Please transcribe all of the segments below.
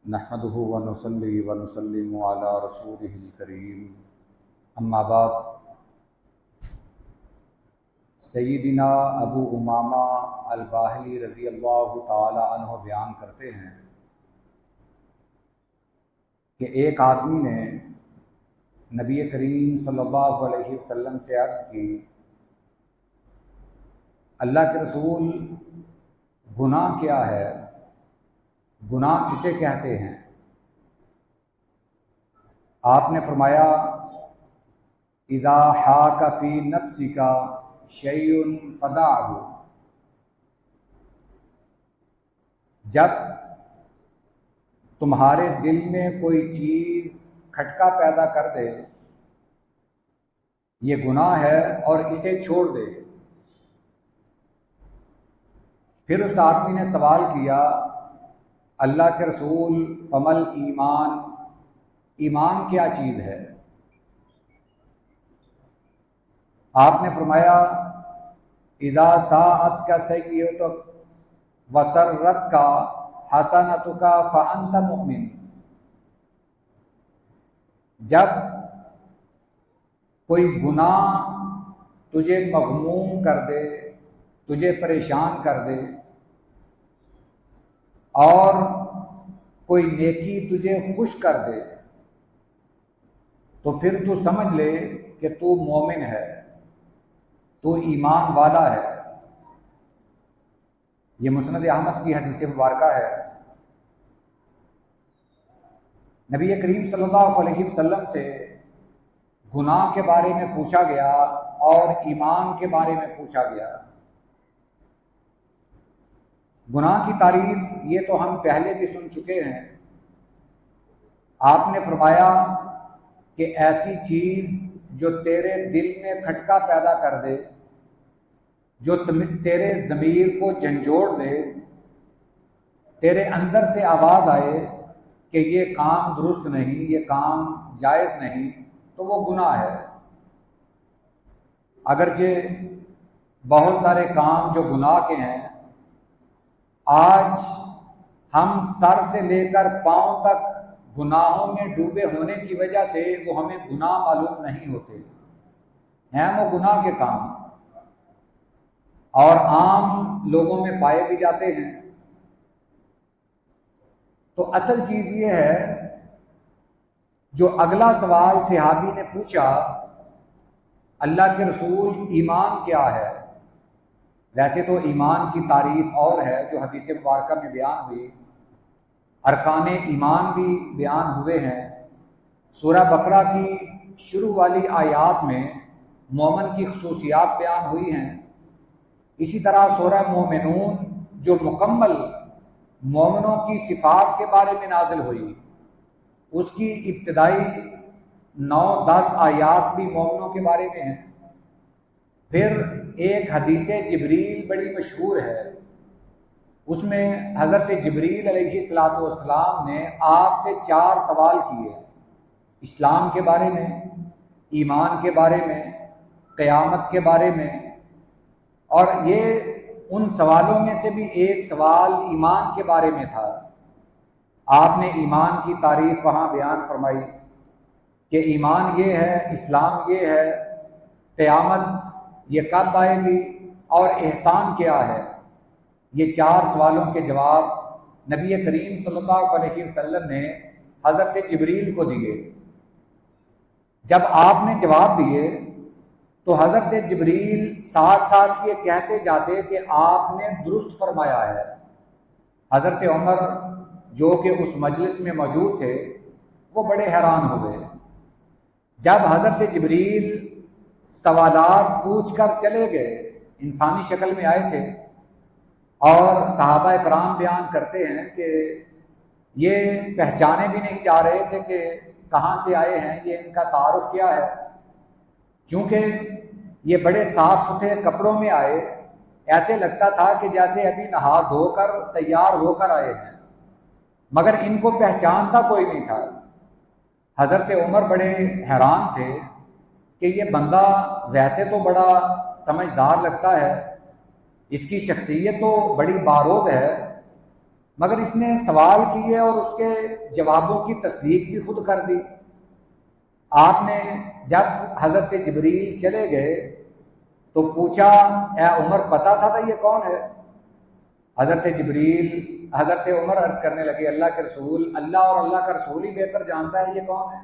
نحمده ونصلي ونسلم على رسوله الكريم اما بعد سیدنا ابو امامہ الباہلی رضی اللہ تعالی عنہ بیان کرتے ہیں کہ ایک آدمی نے نبی کریم صلی اللہ علیہ وسلم سے عرض کی، اللہ کے رسول، گناہ کیا ہے؟ گناہ کسے کہتے ہیں؟ آپ نے فرمایا، اذا حاک فی نفسک شیء فدعہ، جب تمہارے دل میں کوئی چیز کھٹکا پیدا کر دے، یہ گناہ ہے اور اسے چھوڑ دے۔ پھر اس آدمی نے سوال کیا، اللہ کے رسول، فمل ایمان، ایمان کیا چیز ہے؟ آپ نے فرمایا، اذا ساءتک سیئتک وسرتک حسنتک فانت مؤمن، جب کوئی گناہ تجھے مغموم کر دے، تجھے پریشان کر دے، اور کوئی نیکی تجھے خوش کر دے، تو پھر تو سمجھ لے کہ تو مومن ہے، تو ایمان والا ہے۔ یہ مسند احمد کی حدیث مبارکہ ہے۔ نبی کریم صلی اللہ علیہ وسلم سے گناہ کے بارے میں پوچھا گیا اور ایمان کے بارے میں پوچھا گیا۔ گناہ کی تعریف یہ تو ہم پہلے بھی سن چکے ہیں۔ آپ نے فرمایا کہ ایسی چیز جو تیرے دل میں کھٹکا پیدا کر دے، جو تیرے ضمیر کو جھنجھوڑ دے، تیرے اندر سے آواز آئے کہ یہ کام درست نہیں، یہ کام جائز نہیں، تو وہ گناہ ہے۔ اگرچہ بہت سارے کام جو گناہ کے ہیں، آج ہم سر سے لے کر پاؤں تک گناہوں میں ڈوبے ہونے کی وجہ سے وہ ہمیں گناہ معلوم نہیں ہوتے ہیں، وہ گناہ کے کام اور عام لوگوں میں پائے بھی جاتے ہیں۔ تو اصل چیز یہ ہے، جو اگلا سوال صحابی نے پوچھا، اللہ کے رسول، ایمان کیا ہے؟ ویسے تو ایمان کی تعریف اور ہے جو حدیث مبارکہ میں بیان ہوئی، ارکان ایمان بھی بیان ہوئے ہیں۔ سورہ بقرہ کی شروع والی آیات میں مومن کی خصوصیات بیان ہوئی ہیں۔ اسی طرح سورہ مومنون جو مکمل مومنوں کی صفات کے بارے میں نازل ہوئی، اس کی ابتدائی 9-10 آیات بھی مومنوں کے بارے میں ہیں۔ پھر ایک حدیث جبریل بڑی مشہور ہے، اس میں حضرت جبریل علیہ السلام نے آپ سے 4 سوال کیے، اسلام کے بارے میں، ایمان کے بارے میں، قیامت کے بارے میں، اور یہ ان سوالوں میں سے بھی ایک سوال ایمان کے بارے میں تھا۔ آپ نے ایمان کی تعریف وہاں بیان فرمائی کہ ایمان یہ ہے، اسلام یہ ہے، قیامت یہ کب آئے گی، اور احسان کیا ہے۔ یہ 4 سوالوں کے جواب نبی کریم صلی اللہ علیہ وسلم نے حضرت جبریل کو دیے۔ جب آپ نے جواب دیے تو حضرت جبریل ساتھ ساتھ یہ کہتے جاتے کہ آپ نے درست فرمایا ہے۔ حضرت عمر جو کہ اس مجلس میں موجود تھے، وہ بڑے حیران ہوئے۔ جب حضرت جبریل سوالات پوچھ کر چلے گئے، انسانی شکل میں آئے تھے، اور صحابہ کرام بیان کرتے ہیں کہ یہ پہچانے بھی نہیں جا رہے تھے کہ کہاں سے آئے ہیں، یہ ان کا تعارف کیا ہے۔ چونکہ یہ بڑے صاف ستھرے کپڑوں میں آئے، ایسے لگتا تھا کہ جیسے ابھی نہا دھو کر تیار ہو کر آئے ہیں، مگر ان کو پہچانتا کوئی نہیں تھا۔ حضرت عمر بڑے حیران تھے کہ یہ بندہ ویسے تو بڑا سمجھدار لگتا ہے، اس کی شخصیت تو بڑی باروب ہے، مگر اس نے سوال کیے اور اس کے جوابوں کی تصدیق بھی خود کر دی۔ آپ نے جب حضرت جبریل چلے گئے تو پوچھا اے عمر پتہ تھا یہ کون ہے؟ حضرت جبریل حضرت عمر عرض کرنے لگے اللہ کے رسول، اللہ اور اللہ کا رسول ہی بہتر جانتا ہے یہ کون ہے۔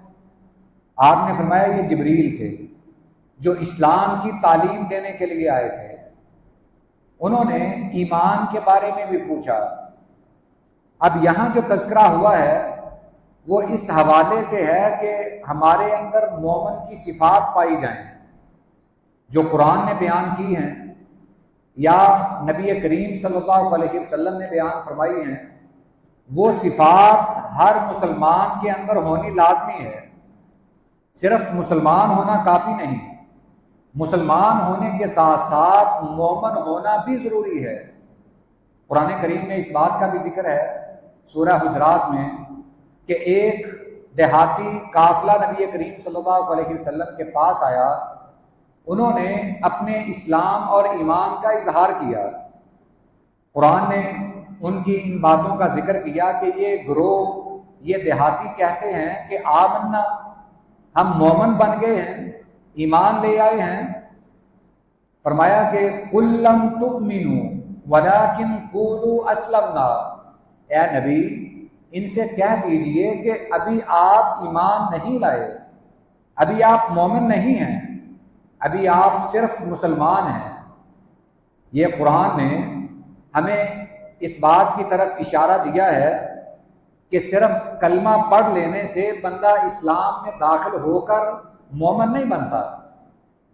آپ نے فرمایا یہ جبریل تھے جو اسلام کی تعلیم دینے کے لیے آئے تھے۔ انہوں نے ایمان کے بارے میں بھی پوچھا۔ اب یہاں جو تذکرہ ہوا ہے وہ اس حوالے سے ہے کہ ہمارے اندر مومن کی صفات پائی جائیں جو قرآن نے بیان کی ہیں یا نبی کریم صلی اللہ علیہ وسلم نے بیان فرمائی ہیں، وہ صفات ہر مسلمان کے اندر ہونی لازمی ہے۔ صرف مسلمان ہونا کافی نہیں، مسلمان ہونے کے ساتھ ساتھ مومن ہونا بھی ضروری ہے۔ قرآن کریم میں اس بات کا بھی ذکر ہے سورہ حجرات میں کہ ایک دیہاتی قافلہ نبی کریم صلی اللہ علیہ وسلم کے پاس آیا، انہوں نے اپنے اسلام اور ایمان کا اظہار کیا۔ قرآن نے ان کی ان باتوں کا ذکر کیا کہ یہ گروہ، یہ دیہاتی کہتے ہیں کہ آمنا، ہم مومن بن گئے ہیں، ایمان لے آئے ہیں۔ فرمایا کہ قُل لَّمْ تُؤْمِنُوا وَلَٰكِن قُولُوا أَسْلَمْنَا، اے نبی ان سے کہہ دیجئے کہ ابھی آپ ایمان نہیں لائے، ابھی آپ مومن نہیں ہیں، ابھی آپ صرف مسلمان ہیں۔ یہ قرآن نے ہمیں اس بات کی طرف اشارہ دیا ہے کہ صرف کلمہ پڑھ لینے سے بندہ اسلام میں داخل ہو کر مومن نہیں بنتا،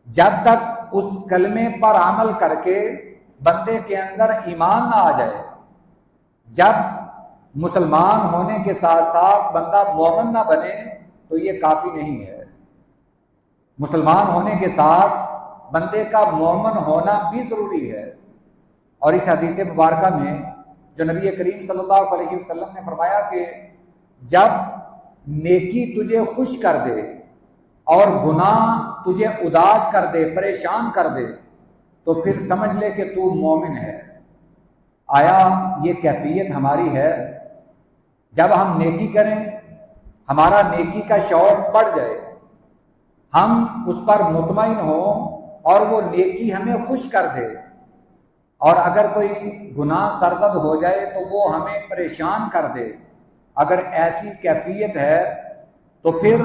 جب تک اس کلمے پر عمل کر کے بندے کے اندر ایمان نہ آ جائے۔ جب مسلمان ہونے کے ساتھ ساتھ بندہ مومن نہ بنے تو یہ کافی نہیں ہے۔ مسلمان ہونے کے ساتھ بندے کا مومن ہونا بھی ضروری ہے۔ اور اس حدیث مبارکہ میں جو نبی کریم صلی اللہ علیہ وسلم نے فرمایا کہ جب نیکی تجھے خوش کر دے اور گناہ تجھے اداس کر دے، پریشان کر دے، تو پھر سمجھ لے کہ تو مومن ہے۔ آیا یہ کیفیت ہماری ہے؟ جب ہم نیکی کریں، ہمارا نیکی کا شوق بڑھ جائے، ہم اس پر مطمئن ہوں اور وہ نیکی ہمیں خوش کر دے، اور اگر کوئی گناہ سرزد ہو جائے تو وہ ہمیں پریشان کر دے، اگر ایسی کیفیت ہے تو پھر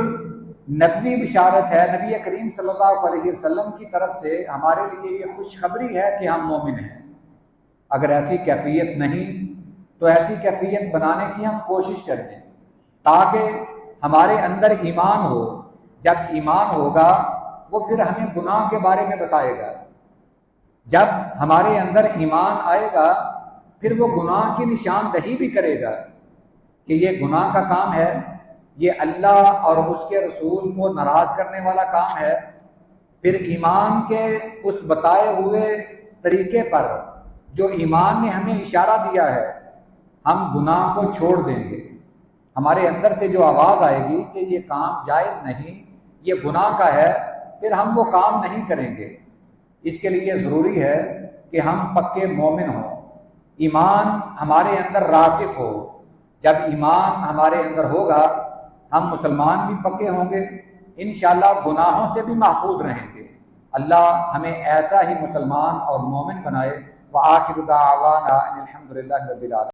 نبوی بشارت ہے، نبی کریم صلی اللہ علیہ وسلم کی طرف سے ہمارے لیے یہ خوشخبری ہے کہ ہم مومن ہیں۔ اگر ایسی کیفیت نہیں تو ایسی کیفیت بنانے کی ہم کوشش کریں تاکہ ہمارے اندر ایمان ہو۔ جب ایمان ہوگا وہ پھر ہمیں گناہ کے بارے میں بتائے گا۔ جب ہمارے اندر ایمان آئے گا پھر وہ گناہ کی نشاندہی بھی کرے گا کہ یہ گناہ کا کام ہے، یہ اللہ اور اس کے رسول کو ناراض کرنے والا کام ہے۔ پھر ایمان کے اس بتائے ہوئے طریقے پر جو ایمان نے ہمیں اشارہ دیا ہے، ہم گناہ کو چھوڑ دیں گے۔ ہمارے اندر سے جو آواز آئے گی کہ یہ کام جائز نہیں، یہ گناہ کا ہے، پھر ہم وہ کام نہیں کریں گے۔ اس کے لیے ضروری ہے کہ ہم پکے مومن ہوں، ایمان ہمارے اندر راسخ ہو۔ جب ایمان ہمارے اندر ہوگا ہم مسلمان بھی پکے ہوں گے، انشاءاللہ گناہوں سے بھی محفوظ رہیں گے۔ اللہ ہمیں ایسا ہی مسلمان اور مومن بنائے۔ وآخر دعوانا ان الحمد للہ رب العالمین۔